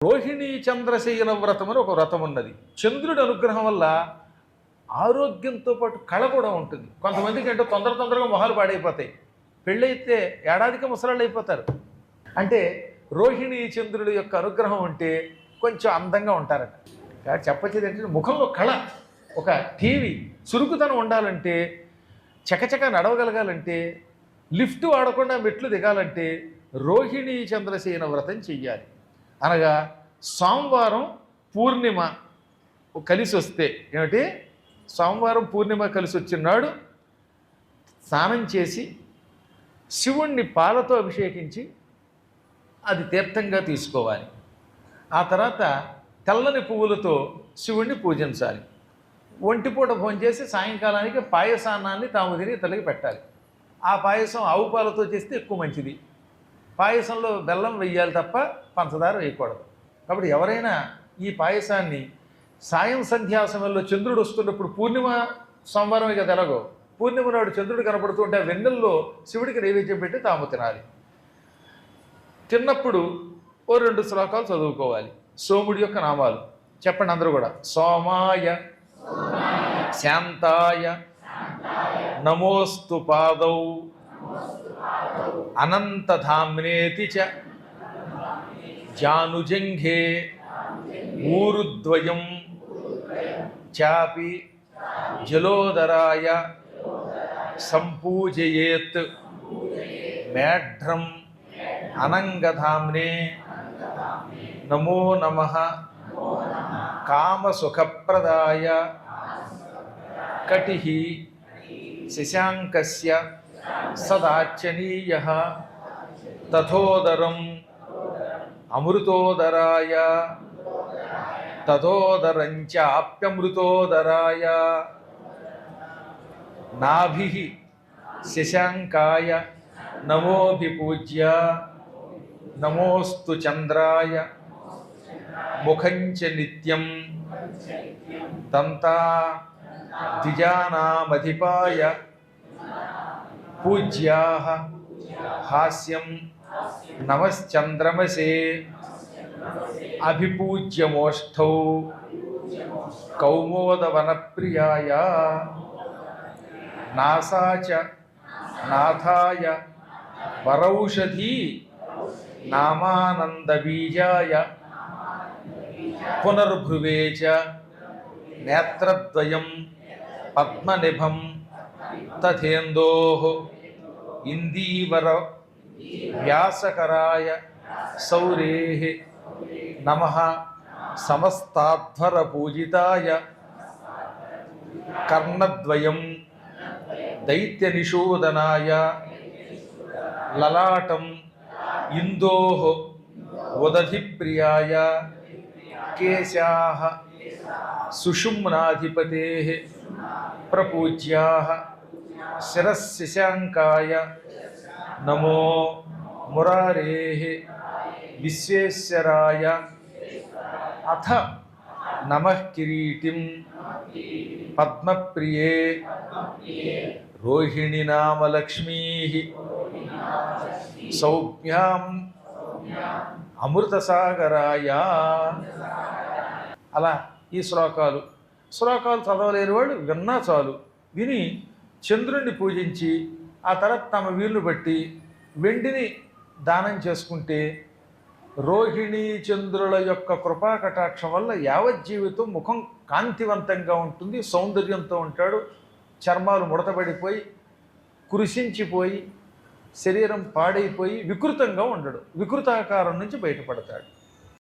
రోహిణీ చంద్రశయన వ్రతం అని ఒక వ్రతం ఉన్నది. చంద్రుడి అనుగ్రహం వల్ల ఆరోగ్యంతో పాటు కళ కూడా ఉంటుంది. కొంతమందికి అంటే తొందరగా మొహాలు పాడైపోతాయి. పెళ్ళైతే ఏడాదికి ముసలాళ్ళు అయిపోతారు. అంటే రోహిణీ చంద్రుడి యొక్క అనుగ్రహం ఉంటే కొంచెం అందంగా ఉంటారట. కాబట్టి చెప్పచ్చేది ఏంటంటే ముఖంలో కళ, ఒక టీవీ చురుకుతనం ఉండాలంటే, చకచక నడవగలగాలంటే, లిఫ్ట్ వాడకుండా మెట్లు దిగాలంటే రోహిణీ చంద్రశయన వ్రతం చెయ్యాలి. అనగా సోమవారం పూర్ణిమ కలిసి వస్తే ఏమిటి, సోమవారం పూర్ణిమ కలిసి వచ్చినాడు స్నానం చేసి శివుణ్ణి పాలతో అభిషేకించి అది తీర్థంగా తీసుకోవాలి. ఆ తర్వాత తెల్లని పువ్వులతో శివుణ్ణి పూజించాలి. ఒంటిపూట భోంచేసి సాయంకాలానికి పాయసాన్నాన్ని తాము తిని తలకి పెట్టాలి. ఆ పాయసం ఆవు పాలతో చేస్తే ఎక్కువ మంచిది. పాయసంలో బెల్లం వెయ్యాలి తప్ప పంచదార వేయకూడదు. కాబట్టి ఎవరైనా ఈ పాయసాన్ని సాయం సంధ్యా సమయంలో చంద్రుడు వస్తున్నప్పుడు, పూర్ణిమ సోమవారం కదా ఎలాగో, పూర్ణిమ నాడు చంద్రుడు కనపడుతూ ఉంటే ఆ వెన్నెల్లో శివుడికి నైవేద్యం పెట్టి తాము తినాలి. తిన్నప్పుడు ఓ 2 శ్లోకాలు చదువుకోవాలి. సోముడి యొక్క నామాలు చెప్పండి అందరూ కూడా. సోమాయ శాంతాయ నమోస్తు పాదౌ అనంతధామ్నేతి చ జానుజంఘే ఊరుద్వయం చాపి జలోదరాయ సంపూజయేత్ మేఢ్రం అనంగధామ్నే నమో నమః కామసుఖప్రదాయ కటిః శశాంకస్య సదార్చనీయః తథోదరం అమృతోదరాయ తథోదరంచాప్యమృతోదరాయ నాభిః శశాంకాయ నమోభిపూజ్య నమోస్తు చంద్రాయ ముఖంచ నిత్యం తంతా ద్విజానామధిపాయ పూజ్యాః హాస్యం నమశ్చంద్రమసే అభిపూజ్యమోష్ఠౌ కౌమోదవనప్రియాయ నాసాచ నాథాయ వరౌషధీ నామానందబీజాయ పునర్భ్రువే చ నేత్రద్వయం పద్మనిభం తథేందోః ఇందీవర వ్యాసకరాయ సౌరేః నమః సమస్తాధ్వర పూజితాయ కర్ణద్వయం దైత్యనిషూదనాయ లలాటం ఇందోః ఉదధిప్రియాయ కేశాః సుషుమ్నాధిపతేః ప్రపూజ్యాః శిరశ్శశాంకాయ నమో మురారేః విశ్వేశ్వరాయ అథ నమః కిరీటిం పద్మప్రియే రోహిణి నామ లక్ష్మీః సౌమ్యాం అమృతసాగరాయ. అలా ఈ శ్లోకాలు చదవలేని వాళ్ళు విన్నా చాలు. విని చంద్రుణ్ణి పూజించి ఆ తర్వాత తమ వీలును బట్టి వెండిని దానం చేసుకుంటే రోహిణీ చంద్రుల యొక్క కృపా కటాక్షం వల్ల యావజ్జీవితం ముఖం కాంతివంతంగా ఉంటుంది, సౌందర్యంతో ఉంటాడు. చర్మాలు ముడతబడిపోయి కృషించిపోయి శరీరం పాడైపోయి వికృతంగా ఉండడు, వికృతాకారం నుంచి బయటపడతాడు.